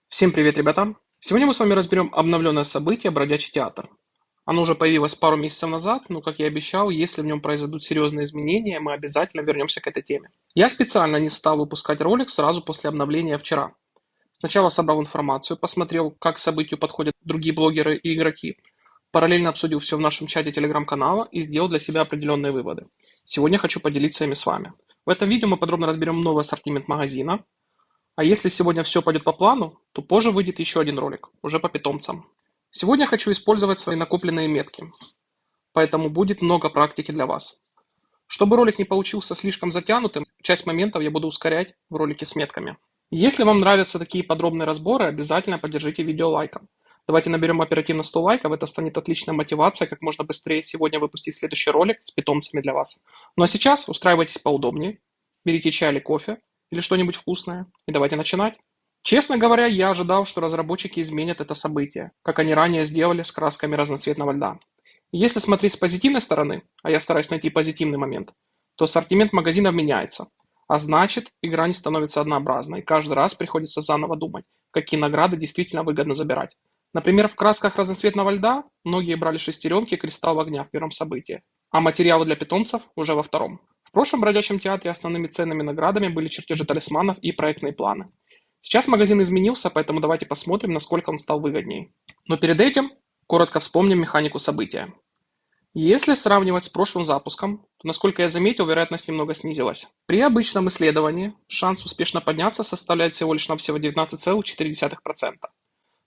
Всем привет, ребята! Сегодня мы с вами разберем обновленное событие «Бродячий театр». Оно уже появилось пару месяцев назад, но, как я и обещал, если в нем произойдут серьезные изменения, мы обязательно вернемся к этой теме. Я специально не стал выпускать ролик сразу после обновления вчера. Сначала собрал информацию, посмотрел, как к событию подходят другие блогеры и игроки, параллельно обсудил все в нашем чате телеграм-канала и сделал для себя определенные выводы. Сегодня хочу поделиться ими с вами. В этом видео мы подробно разберем новый ассортимент магазина, а если сегодня все пойдет по плану, то позже выйдет еще один ролик, уже по питомцам. Сегодня хочу использовать свои накопленные метки, поэтому будет много практики для вас. Чтобы ролик не получился слишком затянутым, часть моментов я буду ускорять в ролике с метками. Если вам нравятся такие подробные разборы, обязательно поддержите видео лайком. Давайте наберем оперативно 100 лайков, это станет отличной мотивацией, как можно быстрее сегодня выпустить следующий ролик с питомцами для вас. Ну а сейчас устраивайтесь поудобнее, берите чай или кофе, или что-нибудь вкусное, и давайте начинать. Честно говоря, я ожидал, что разработчики изменят это событие, как они ранее сделали с красками разноцветного льда. И если смотреть с позитивной стороны, а я стараюсь найти позитивный момент, то ассортимент магазинов меняется, а значит, игра не становится однообразной, и каждый раз приходится заново думать, какие награды действительно выгодно забирать. Например, в красках разноцветного льда многие брали шестеренки и кристалл огня в первом событии, а материалы для питомцев уже во втором. В прошлом бродячем театре основными ценными наградами были чертежи талисманов и проектные планы. Сейчас магазин изменился, поэтому давайте посмотрим, насколько он стал выгоднее. Но перед этим коротко вспомним механику события. Если сравнивать с прошлым запуском, то, насколько я заметил, вероятность немного снизилась. При обычном исследовании шанс успешно подняться составляет всего лишь навсего 19,4%.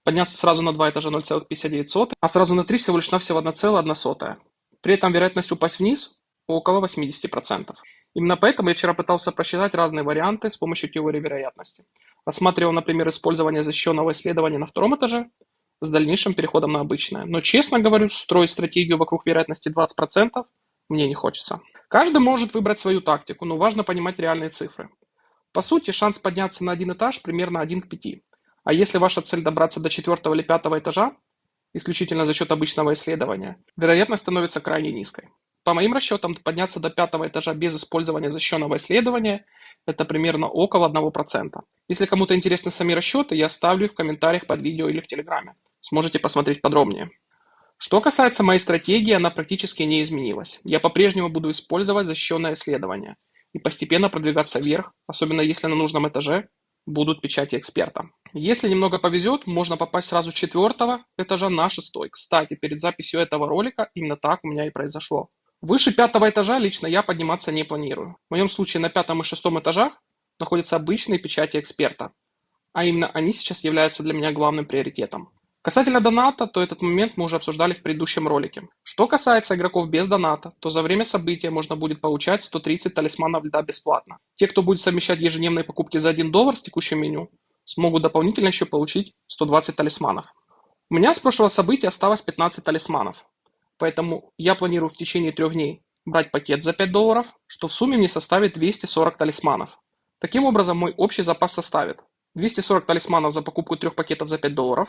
Подняться сразу на 2 этажа 0,59, а сразу на 3 всего лишь навсего 1,1. При этом вероятность упасть вниз около 80%. Именно поэтому я вчера пытался просчитать разные варианты с помощью теории вероятности. Рассматривал, например, использование защищенного исследования на втором этаже с дальнейшим переходом на обычное. Но, честно говорю, строить стратегию вокруг вероятности 20% мне не хочется. Каждый может выбрать свою тактику, но важно понимать реальные цифры. По сути, шанс подняться на один этаж примерно 1 к 5. А если ваша цель добраться до 4 или 5 этажа, исключительно за счет обычного исследования, вероятность становится крайне низкой. По моим расчетам, подняться до 5 этажа без использования защищенного исследования – это примерно около 1%. Если кому-то интересны сами расчеты, я оставлю их в комментариях под видео или в Телеграме. Сможете посмотреть подробнее. Что касается моей стратегии, она практически не изменилась. Я по-прежнему буду использовать защищенное исследование и постепенно продвигаться вверх, особенно если на нужном этаже будут печати эксперта. Если немного повезет, можно попасть сразу с 4 этажа на 6. Кстати, перед записью этого ролика именно так у меня и произошло. Выше 5 этажа лично я подниматься не планирую. В моем случае на 5 и 6 этажах находятся обычные печати эксперта, а именно они сейчас являются для меня главным приоритетом. Касательно доната, то этот момент мы уже обсуждали в предыдущем ролике. Что касается игроков без доната, то за время события можно будет получать 130 талисманов льда бесплатно. Те, кто будет совмещать ежедневные покупки за $1 с текущим меню, смогут дополнительно еще получить 120 талисманов. У меня с прошлого события осталось 15 талисманов, поэтому я планирую в течение 3 дней брать пакет за $5, что в сумме мне составит 240 талисманов. Таким образом, мой общий запас составит 240 талисманов за покупку 3 пакетов за $5,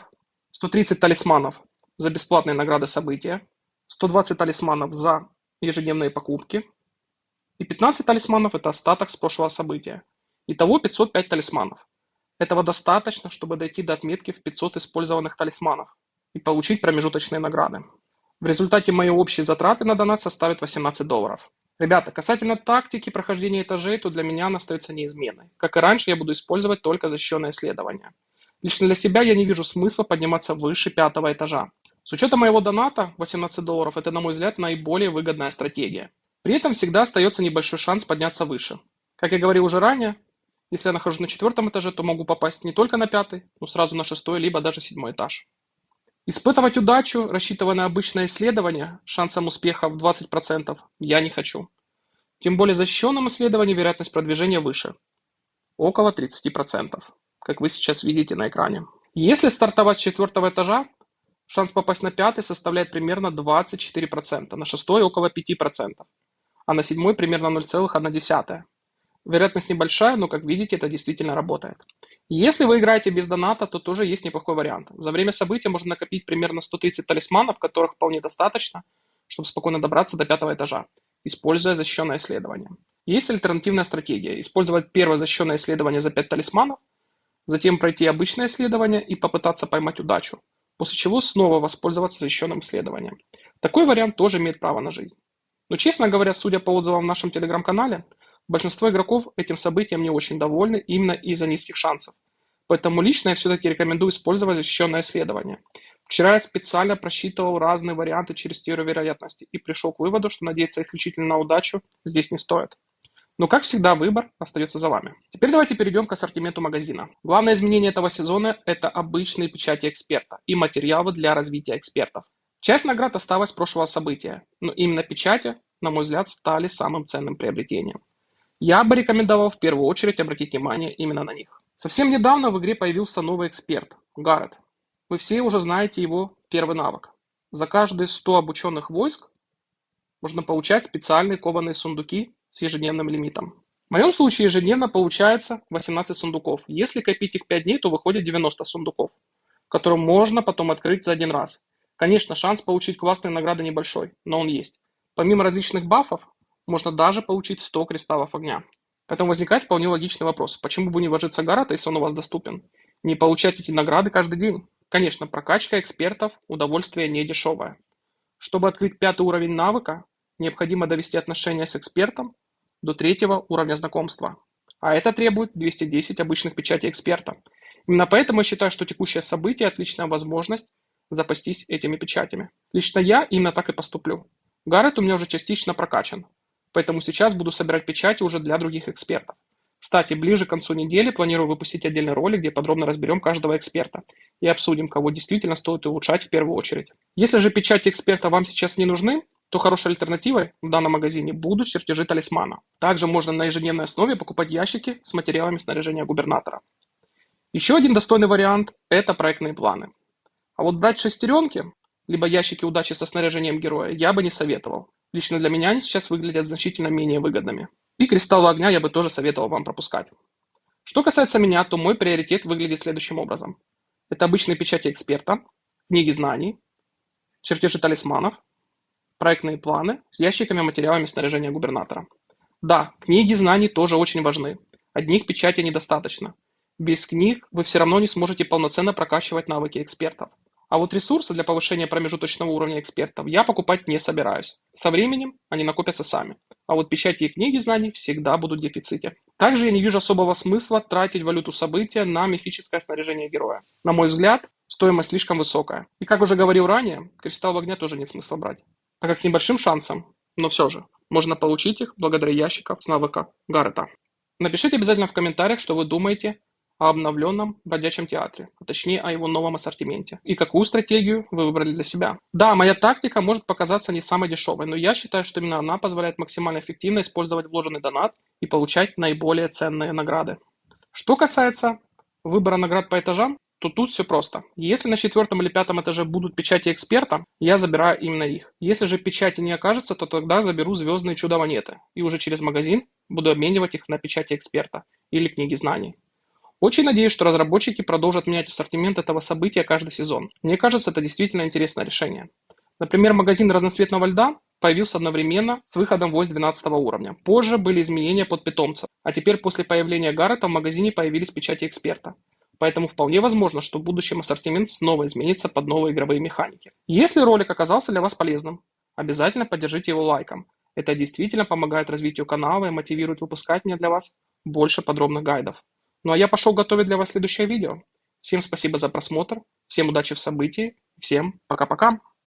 130 талисманов за бесплатные награды события, 120 талисманов за ежедневные покупки и 15 талисманов – это остаток с прошлого события. Итого 505 талисманов. Этого достаточно, чтобы дойти до отметки в 500 использованных талисманов и получить промежуточные награды. В результате мои общие затраты на донат составят $18. Ребята, касательно тактики прохождения этажей, то для меня она остается неизменной. Как и раньше, я буду использовать только защищенное исследование. Лично для себя я не вижу смысла подниматься выше 5 этажа. С учетом моего доната $18 это, на мой взгляд, наиболее выгодная стратегия. При этом всегда остается небольшой шанс подняться выше. Как я говорил уже ранее, если я нахожусь на 4 этаже, то могу попасть не только на 5, но сразу на 6 либо даже 7 этаж. Испытывать удачу, рассчитывая на обычное исследование, шансом успеха в 20% я не хочу. Тем более в защищенном исследовании вероятность продвижения выше, около 30%, как вы сейчас видите на экране. Если стартовать с 4 этажа, шанс попасть на 5 составляет примерно 24%, на 6 около 5%, а на 7 примерно 0,1%. Вероятность небольшая, но, как видите, это действительно работает. Если вы играете без доната, то тоже есть неплохой вариант. За время события можно накопить примерно 130 талисманов, которых вполне достаточно, чтобы спокойно добраться до 5 этажа, используя защищенное исследование. Есть альтернативная стратегия – использовать первое защищенное исследование за 5 талисманов, затем пройти обычное исследование и попытаться поймать удачу, после чего снова воспользоваться защищенным исследованием. Такой вариант тоже имеет право на жизнь. Но, честно говоря, судя по отзывам в нашем телеграм-канале, большинство игроков этим событием не очень довольны именно из-за низких шансов. Поэтому лично я все-таки рекомендую использовать защищенное исследование. Вчера я специально просчитывал разные варианты через теорию вероятности и пришел к выводу, что надеяться исключительно на удачу здесь не стоит. Но, как всегда, выбор остается за вами. Теперь давайте перейдем к ассортименту магазина. Главное изменение этого сезона – это обычные печати эксперта и материалы для развития экспертов. Часть наград осталась с прошлого события, но именно печати, на мой взгляд, стали самым ценным приобретением. Я бы рекомендовал в первую очередь обратить внимание именно на них. Совсем недавно в игре появился новый эксперт – Гаррет. Вы все уже знаете его первый навык. За каждые 100 обученных войск можно получать специальные кованые сундуки с ежедневным лимитом. В моем случае ежедневно получается 18 сундуков. Если копить их 5 дней, то выходит 90 сундуков, которые можно потом открыть за один раз. Конечно, шанс получить классные награды небольшой, но он есть. Помимо различных бафов, можно даже получить 100 кристаллов огня. Поэтому возникает вполне логичный вопрос, почему бы не вложиться Гаррета, если он у вас доступен? Не получать эти награды каждый день? Конечно, прокачка экспертов – удовольствие не дешевое. Чтобы открыть 5-й уровень навыка, необходимо довести отношения с экспертом до 3-го уровня знакомства. А это требует 210 обычных печатей эксперта. Именно поэтому я считаю, что текущее событие – отличная возможность запастись этими печатями. Лично я именно так и поступлю. Гаррет у меня уже частично прокачан, поэтому сейчас буду собирать печати уже для других экспертов. Кстати, ближе к концу недели планирую выпустить отдельный ролик, где подробно разберем каждого эксперта и обсудим, кого действительно стоит улучшать в первую очередь. Если же печати эксперта вам сейчас не нужны, то хорошей альтернативой в данном магазине будут чертежи талисмана. Также можно на ежедневной основе покупать ящики с материалами снаряжения губернатора. Еще один достойный вариант – это проектные планы. А вот брать шестеренки, либо ящики удачи со снаряжением героя, я бы не советовал. Лично для меня они сейчас выглядят значительно менее выгодными. И кристаллы огня я бы тоже советовал вам пропускать. Что касается меня, то мой приоритет выглядит следующим образом. Это обычные печати эксперта, книги знаний, чертежи талисманов, проектные планы с ящиками материалами снаряжения губернатора. Да, книги знаний тоже очень важны. Одних печатей недостаточно. Без книг вы все равно не сможете полноценно прокачивать навыки экспертов. А вот ресурсы для повышения промежуточного уровня экспертов я покупать не собираюсь. Со временем они накопятся сами. А вот печати и книги знаний всегда будут в дефиците. Также я не вижу особого смысла тратить валюту события на мифическое снаряжение героя. На мой взгляд, стоимость слишком высокая. И как уже говорил ранее, кристалл огня тоже нет смысла брать, так как с небольшим шансом, но все же, можно получить их благодаря ящикам с навыка Гаррета. Напишите обязательно в комментариях, что вы думаете о обновленном бродячем театре, а точнее о его новом ассортименте, и какую стратегию вы выбрали для себя. Да, моя тактика может показаться не самой дешевой, но я считаю, что именно она позволяет максимально эффективно использовать вложенный донат и получать наиболее ценные награды. Что касается выбора наград по этажам, то тут все просто. Если на 4-м или 5-м этаже будут печати эксперта, я забираю именно их. Если же печати не окажется, то тогда заберу звездные чудо-монеты и уже через магазин буду обменивать их на печати эксперта или книги знаний. Очень надеюсь, что разработчики продолжат менять ассортимент этого события каждый сезон. Мне кажется, это действительно интересное решение. Например, магазин разноцветного льда появился одновременно с выходом войск 12 уровня. Позже были изменения под питомцев, а теперь после появления Гаррета в магазине появились печати эксперта. Поэтому вполне возможно, что в будущем ассортимент снова изменится под новые игровые механики. Если ролик оказался для вас полезным, обязательно поддержите его лайком. Это действительно помогает развитию канала и мотивирует выпускать мне для вас больше подробных гайдов. Ну а я пошел готовить для вас следующее видео. Всем спасибо за просмотр, всем удачи в событии, всем пока-пока.